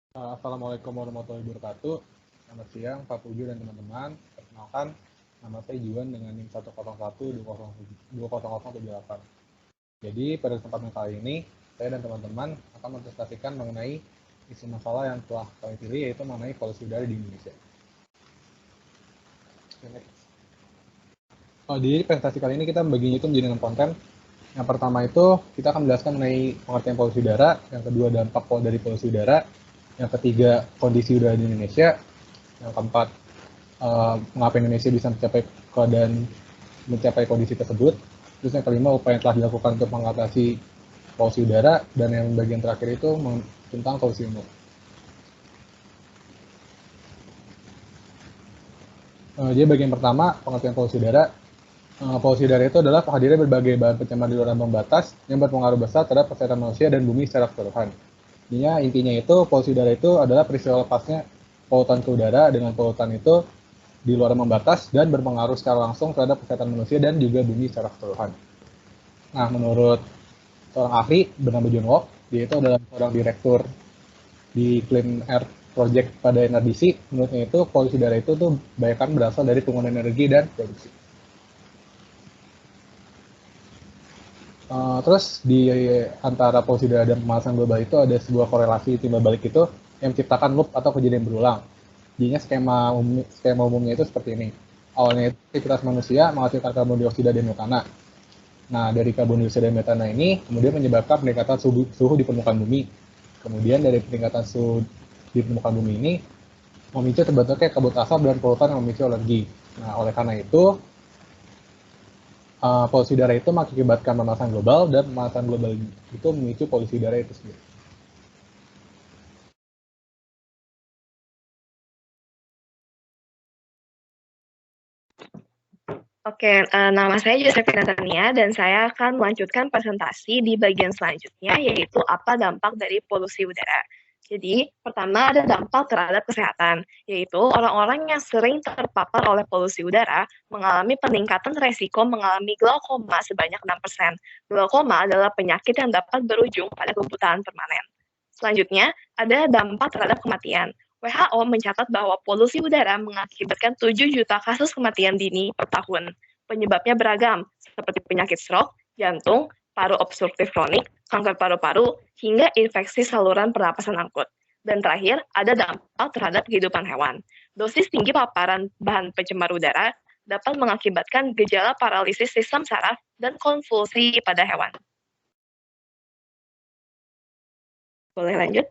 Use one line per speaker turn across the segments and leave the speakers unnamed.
Assalamualaikum warahmatullahi wabarakatuh. Selamat siang Pak Puju dan teman-teman. Perkenalkan, nama saya Juan dengan NIM 10120020078. Jadi pada kesempatan kali ini, saya dan teman-teman akan mempresentasikan mengenai isu masalah yang telah kami pilih, yaitu mengenai polusi udara di Indonesia. Di presentasi kali ini kita membaginya itu menjadi 6 konten. Yang pertama itu kita akan menjelaskan mengenai pengertian polusi udara, yang kedua dampak dari polusi udara, yang ketiga kondisi udara di Indonesia, yang keempat mengapa Indonesia bisa mencapai kondisi tersebut, terus yang kelima upaya yang telah dilakukan untuk mengatasi polusi udara, dan yang bagian terakhir itu tentang solusi umum. Jadi bagian pertama pengertian polusi udara. Polusi udara itu adalah kehadiran berbagai bahan pencemar di luar ambang batas yang berpengaruh besar terhadap kesehatan manusia dan bumi secara keseluruhan. Intinya itu polusi udara itu adalah peristiwa lepasnya polutan ke udara dengan polutan itu di luar ambang batas dan berpengaruh secara langsung terhadap kesehatan manusia dan juga bumi secara keseluruhan. Nah, menurut seorang ahli bernama John Walk, dia itu adalah seorang direktur di Clean Air Project pada NRDC. Menurutnya itu polusi udara itu tuh kebanyakan berasal dari penggunaan energi dan produksi. Terus di antara polusi udara dan pemanasan global itu ada sebuah korelasi timbal balik itu yang menciptakan loop atau kejadian berulang. Jadinya skema umumnya itu seperti ini. Awalnya itu aktivitas manusia menghasilkan karbon dioksida dan metana. Nah, dari karbon dioksida dan metana ini kemudian menyebabkan peningkatan suhu di permukaan bumi. Kemudian dari peningkatan suhu di permukaan bumi ini memicu terbentuknya kabut asap dan polutan yang memicu alergi. Nah, oleh karena itu polusi udara itu mengakibatkan pemanasan global, dan pemanasan global itu memicu polusi udara itu sendiri.
Oke, nama saya Josephine Tania dan saya akan melanjutkan presentasi di bagian selanjutnya, yaitu apa dampak dari polusi udara. Jadi, pertama ada dampak terhadap kesehatan, yaitu orang-orang yang sering terpapar oleh polusi udara mengalami peningkatan resiko mengalami glaukoma sebanyak 6%. Glaukoma adalah penyakit yang dapat berujung pada kebutaan permanen. Selanjutnya, ada dampak terhadap kematian. WHO mencatat bahwa polusi udara mengakibatkan 7 juta kasus kematian dini per tahun. Penyebabnya beragam, seperti penyakit stroke, jantung, paru obstruktif kronik, kanker paru-paru, hingga infeksi saluran pernapasan akut. Dan terakhir, ada dampak terhadap kehidupan hewan. Dosis tinggi paparan bahan pencemar udara dapat mengakibatkan gejala paralisis sistem saraf dan konvulsi pada hewan. Boleh lanjut?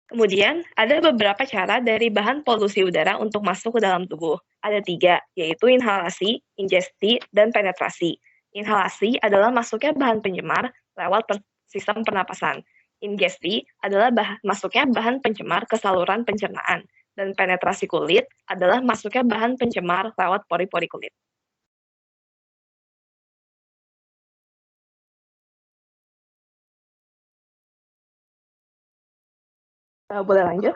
Kemudian, ada beberapa cara dari bahan polusi udara untuk masuk ke dalam tubuh. Ada 3, yaitu inhalasi, ingesti, dan penetrasi. Inhalasi adalah masuknya bahan pencemar lewat sistem pernapasan. Ingesti adalah masuknya bahan pencemar ke saluran pencernaan. Dan penetrasi kulit adalah masuknya bahan pencemar lewat pori-pori kulit. Boleh lanjut?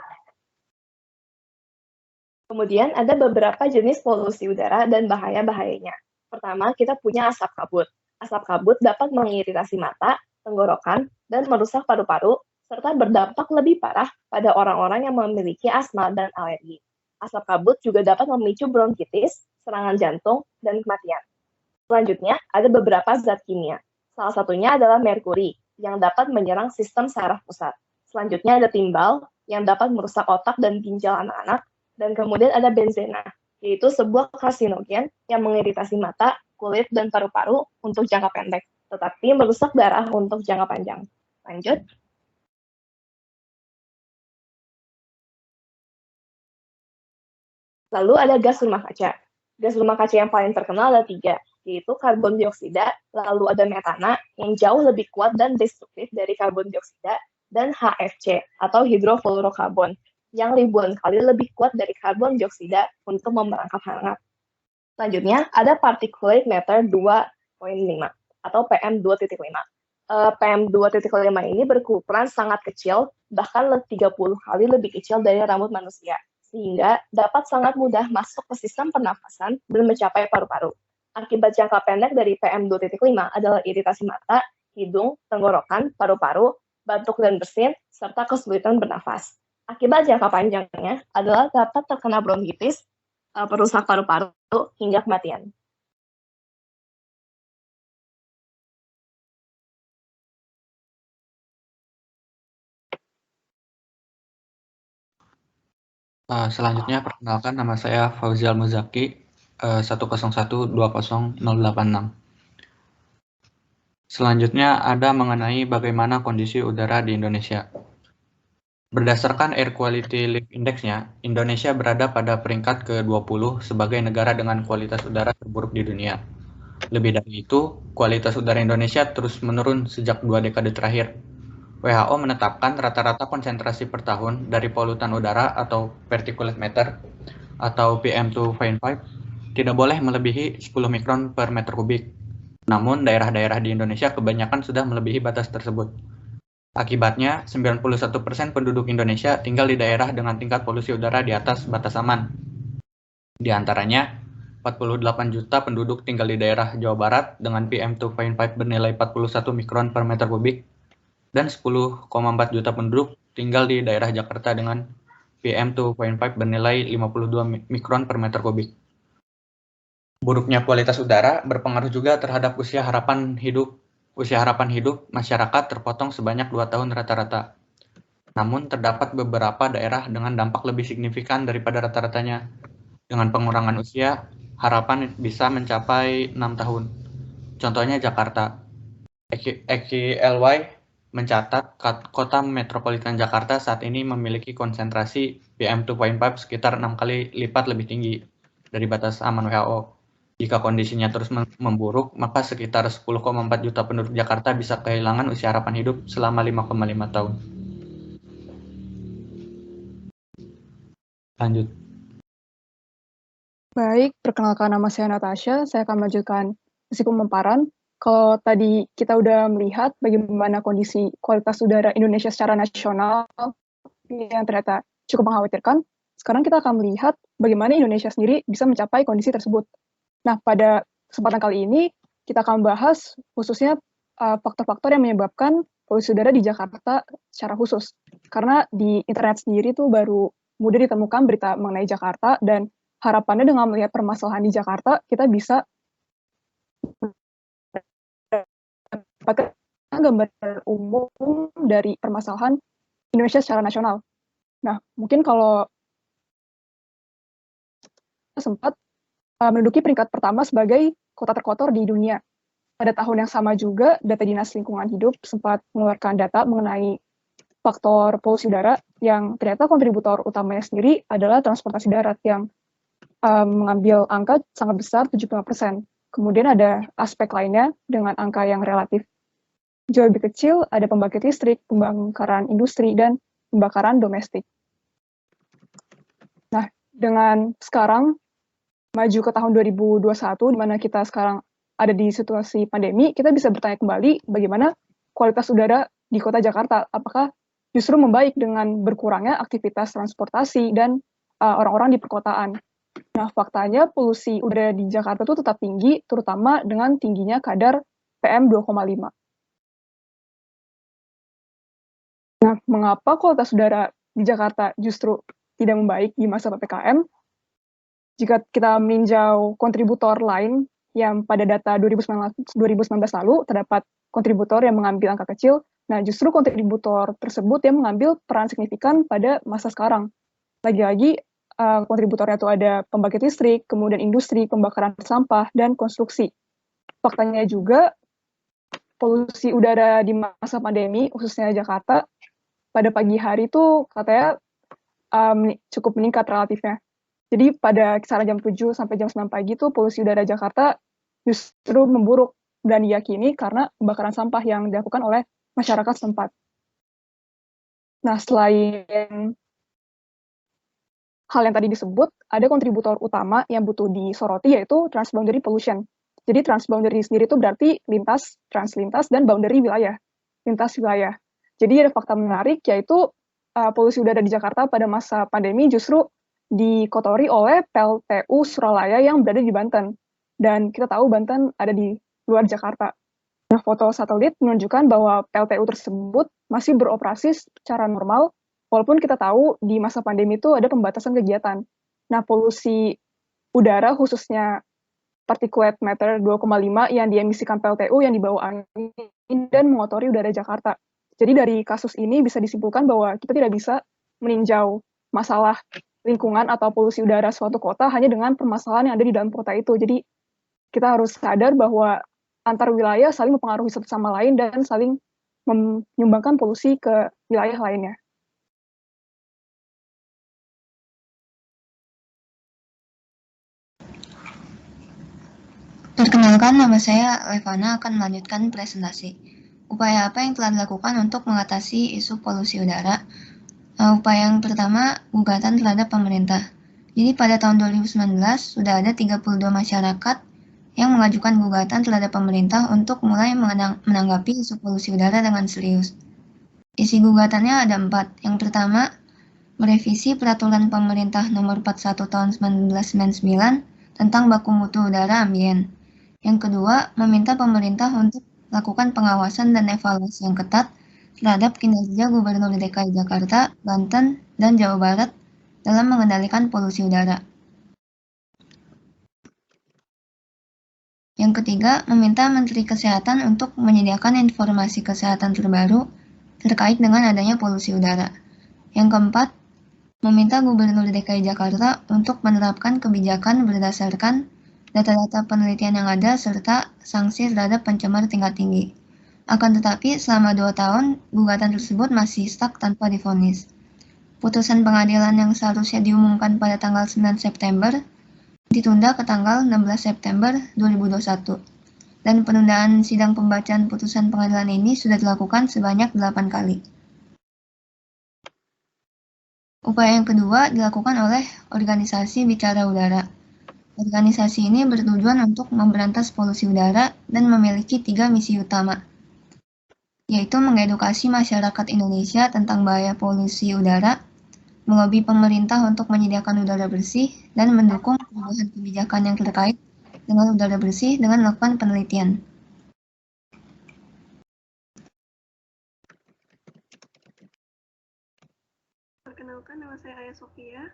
Kemudian ada beberapa jenis polusi udara dan bahaya-bahayanya. Pertama, kita punya asap kabut. Asap kabut dapat mengiritasi mata, tenggorokan, dan merusak paru-paru, serta berdampak lebih parah pada orang-orang yang memiliki asma dan alergi. Asap kabut juga dapat memicu bronkitis, serangan jantung, dan kematian. Selanjutnya, ada beberapa zat kimia. Salah satunya adalah merkuri, yang dapat menyerang sistem saraf pusat. Selanjutnya ada timbal, yang dapat merusak otak dan ginjal anak-anak. Dan kemudian ada benzena, yaitu sebuah karsinogen yang mengiritasi mata, kulit, dan paru-paru untuk jangka pendek, tetapi merusak darah untuk jangka panjang. Lanjut. Lalu ada gas rumah kaca. Gas rumah kaca yang paling terkenal ada 3, yaitu karbon dioksida, lalu ada metana yang jauh lebih kuat dan destruktif dari karbon dioksida, dan HFC atau hidrofluorokarbon yang ribuan kali lebih kuat dari karbon dioksida untuk memerangkap hangat. Selanjutnya, ada particulate matter 2.5 atau PM2.5. PM2.5 ini berukuran sangat kecil, bahkan 30 kali lebih kecil dari rambut manusia, sehingga dapat sangat mudah masuk ke sistem pernafasan dan mencapai paru-paru. Akibat jangka pendek dari PM2.5 adalah iritasi mata, hidung, tenggorokan, paru-paru, batuk dan bersin, serta kesulitan bernafas. Akibat jangka panjangnya adalah dapat terkena bronkitis, perusak paru-paru, hingga kematian.
Selanjutnya, perkenalkan, nama saya Fauzial Muzaki, 101200886. Selanjutnya ada mengenai bagaimana kondisi udara di Indonesia. Berdasarkan Air Quality Life Index-nya, Indonesia berada pada peringkat ke-20 sebagai negara dengan kualitas udara terburuk di dunia. Lebih dari itu, kualitas udara Indonesia terus menurun sejak 2 dekade terakhir. WHO menetapkan rata-rata konsentrasi per tahun dari polutan udara atau particulate matter atau PM2.5 tidak boleh melebihi 10 mikron per meter kubik. Namun, daerah-daerah di Indonesia kebanyakan sudah melebihi batas tersebut. Akibatnya, 91% penduduk Indonesia tinggal di daerah dengan tingkat polusi udara di atas batas aman. Di antaranya, 48 juta penduduk tinggal di daerah Jawa Barat dengan PM2.5 bernilai 41 mikron per meter kubik, dan 10,4 juta penduduk tinggal di daerah Jakarta dengan PM2.5 bernilai 52 mikron per meter kubik. Buruknya kualitas udara berpengaruh juga terhadap usia harapan hidup. Usia harapan hidup masyarakat terpotong sebanyak 2 tahun rata-rata. Namun terdapat beberapa daerah dengan dampak lebih signifikan daripada rata-ratanya. Dengan pengurangan usia, harapan bisa mencapai 6 tahun. Contohnya Jakarta. EQLY mencatat kota metropolitan Jakarta saat ini memiliki konsentrasi PM2.5 sekitar 6 kali lipat lebih tinggi dari batas aman WHO. Jika kondisinya terus memburuk, maka sekitar 10,4 juta penduduk Jakarta bisa kehilangan usia harapan hidup selama 5,5 tahun. Lanjut.
Baik, perkenalkan, nama saya Natasha. Saya akan melanjutkan sesi pemaparan. Kalau tadi kita udah melihat bagaimana kondisi kualitas udara Indonesia secara nasional yang ternyata cukup mengkhawatirkan, sekarang kita akan melihat bagaimana Indonesia sendiri bisa mencapai kondisi tersebut. Nah, pada kesempatan kali ini kita akan bahas khususnya faktor-faktor yang menyebabkan polusi udara di Jakarta secara khusus. Karena di internet sendiri tuh baru mudah ditemukan berita mengenai Jakarta, dan harapannya dengan melihat permasalahan di Jakarta, kita bisa mendapatkan gambaran umum dari permasalahan Indonesia secara nasional. Nah, mungkin kalau sempat menduduki peringkat pertama sebagai kota terkotor di dunia. Pada tahun yang sama juga, data Dinas Lingkungan Hidup sempat mengeluarkan data mengenai faktor polusi udara yang ternyata kontributor utamanya sendiri adalah transportasi darat yang mengambil angka sangat besar, 75%. Kemudian ada aspek lainnya dengan angka yang relatif jauh lebih kecil, ada pembangkit listrik, pembakaran industri, dan pembakaran domestik. Nah, dengan sekarang maju ke tahun 2021, di mana kita sekarang ada di situasi pandemi, kita bisa bertanya kembali bagaimana kualitas udara di kota Jakarta. Apakah justru membaik dengan berkurangnya aktivitas transportasi dan orang-orang di perkotaan. Nah, faktanya polusi udara di Jakarta itu tetap tinggi, terutama dengan tingginya kadar PM2,5. Nah, mengapa kualitas udara di Jakarta justru tidak membaik di masa PPKM? Jika kita meninjau kontributor lain yang pada data 2019 lalu terdapat kontributor yang mengambil angka kecil, nah justru kontributor tersebut yang mengambil peran signifikan pada masa sekarang. Lagi-lagi kontributornya itu ada pembangkit listrik, kemudian industri, pembakaran sampah, dan konstruksi. Faktanya juga polusi udara di masa pandemi, khususnya Jakarta, pada pagi hari itu katanya cukup meningkat relatifnya. Jadi pada kisaran jam 7 sampai jam 9 pagi itu polusi udara Jakarta justru memburuk dan diyakini karena pembakaran sampah yang dilakukan oleh masyarakat setempat. Nah, selain hal yang tadi disebut, ada kontributor utama yang butuh disoroti yaitu transboundary pollution. Jadi transboundary sendiri itu berarti lintas, translintas, dan boundary wilayah, lintas wilayah. Jadi ada fakta menarik yaitu polusi udara di Jakarta pada masa pandemi justru dikotori oleh PLTU Suralaya yang berada di Banten. dan kita tahu Banten ada di luar Jakarta. Nah, foto satelit menunjukkan bahwa PLTU tersebut masih beroperasi secara normal, walaupun kita tahu di masa pandemi itu ada pembatasan kegiatan. Nah, polusi udara khususnya particulate matter 2,5 yang diemisikan PLTU yang dibawa angin dan mengotori udara Jakarta. Jadi dari kasus ini bisa disimpulkan bahwa kita tidak bisa meninjau masalah lingkungan atau polusi udara suatu kota hanya dengan permasalahan yang ada di dalam kota itu. Jadi kita harus sadar bahwa antar wilayah saling mempengaruhi satu sama lain dan saling menyumbangkan polusi ke wilayah lainnya.
Perkenalkan, nama saya Levana akan melanjutkan presentasi. Upaya apa yang telah dilakukan untuk mengatasi isu polusi udara? Upaya yang pertama, gugatan terhadap pemerintah. Jadi pada tahun 2019 sudah ada 32 masyarakat yang mengajukan gugatan terhadap pemerintah untuk mulai menanggapi isu polusi udara dengan serius. Isi gugatannya ada 4. Yang pertama, merevisi peraturan pemerintah nomor 41 tahun 1999 tentang baku mutu udara ambien. Yang kedua, meminta pemerintah untuk melakukan pengawasan dan evaluasi yang ketat terhadap kinerja Gubernur DKI Jakarta, Banten, dan Jawa Barat dalam mengendalikan polusi udara. Yang ketiga, meminta Menteri Kesehatan untuk menyediakan informasi kesehatan terbaru terkait dengan adanya polusi udara. Yang keempat, meminta Gubernur DKI Jakarta untuk menerapkan kebijakan berdasarkan data-data penelitian yang ada serta sanksi terhadap pencemar tingkat tinggi. Akan tetapi, selama 2 tahun, gugatan tersebut masih stuck tanpa divonis. Putusan pengadilan yang seharusnya diumumkan pada tanggal 9 September ditunda ke tanggal 16 September 2021. Dan penundaan sidang pembacaan putusan pengadilan ini sudah dilakukan sebanyak 8 kali. Upaya yang kedua dilakukan oleh organisasi Bicara Udara. Organisasi ini bertujuan untuk memberantas polusi udara dan memiliki 3 misi utama, yaitu mengedukasi masyarakat Indonesia tentang bahaya polusi udara, melobi pemerintah untuk menyediakan udara bersih, dan mendukung perubahan kebijakan yang terkait dengan udara bersih dengan melakukan penelitian.
Perkenalkan, nama saya Aya Sofia.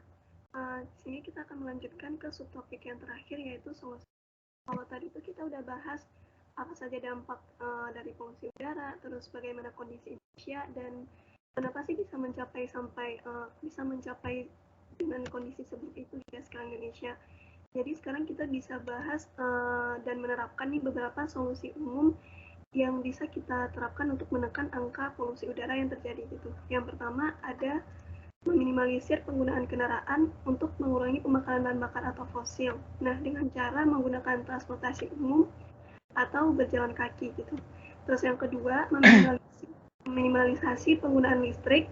Di sini kita akan melanjutkan ke subtopik yang terakhir, yaitu solusi. Kalau tadi itu kita udah bahas apa saja dampak dari polusi udara, terus bagaimana kondisi Indonesia, dan kenapa sih bisa mencapai dengan kondisi seperti itu ya sekarang Indonesia. Jadi sekarang kita bisa bahas dan menerapkan nih beberapa solusi umum yang bisa kita terapkan untuk menekan angka polusi udara yang terjadi gitu. Yang pertama ada meminimalisir penggunaan kendaraan untuk mengurangi pembakaran bahan bakar atau fosil. Nah, dengan cara menggunakan transportasi umum atau berjalan kaki gitu. Terus yang kedua, meminimalisasi penggunaan listrik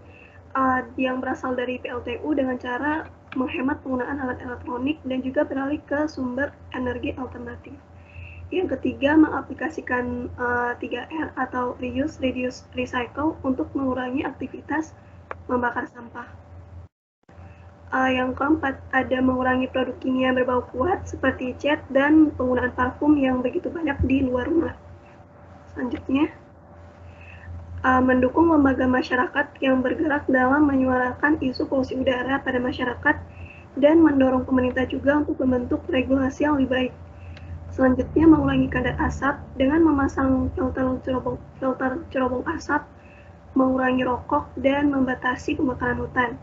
yang berasal dari PLTU dengan cara menghemat penggunaan alat elektronik dan juga beralih ke sumber energi alternatif. Yang ketiga, mengaplikasikan 3R atau reuse, reduce, recycle untuk mengurangi aktivitas membakar sampah. Yang keempat, ada mengurangi produk kimia berbau kuat seperti cat dan penggunaan parfum yang begitu banyak di luar rumah. Selanjutnya, mendukung lembaga masyarakat yang bergerak dalam menyuarakan isu polusi udara pada masyarakat dan mendorong pemerintah juga untuk membentuk regulasi yang lebih baik. Selanjutnya, mengurangi kadar asap dengan memasang filter cerobong asap, mengurangi rokok, dan membatasi pembakaran hutan.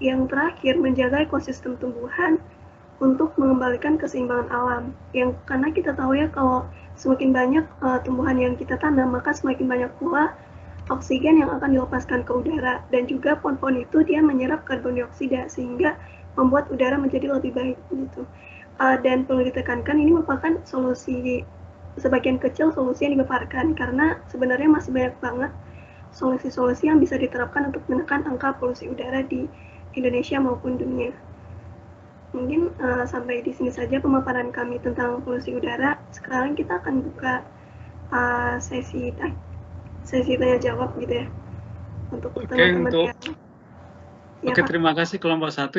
Yang terakhir, menjaga ekosistem tumbuhan untuk mengembalikan keseimbangan alam. Karena kita tahu ya kalau semakin banyak tumbuhan yang kita tanam, maka semakin banyak pula oksigen yang akan dilepaskan ke udara. Dan juga pohon-pohon itu dia menyerap karbon dioksida sehingga membuat udara menjadi lebih baik gitu. Dan perlu ditekankan ini merupakan solusi, sebagian kecil solusi yang dipaparkan karena sebenarnya masih banyak banget solusi-solusi yang bisa diterapkan untuk menekan angka polusi udara di Indonesia maupun dunia. Mungkin sampai di sini saja pemaparan kami tentang polusi udara. Sekarang kita akan buka sesi tanya jawab gitu ya untuk teman-teman yang
Oke, terima kasih kelompok 1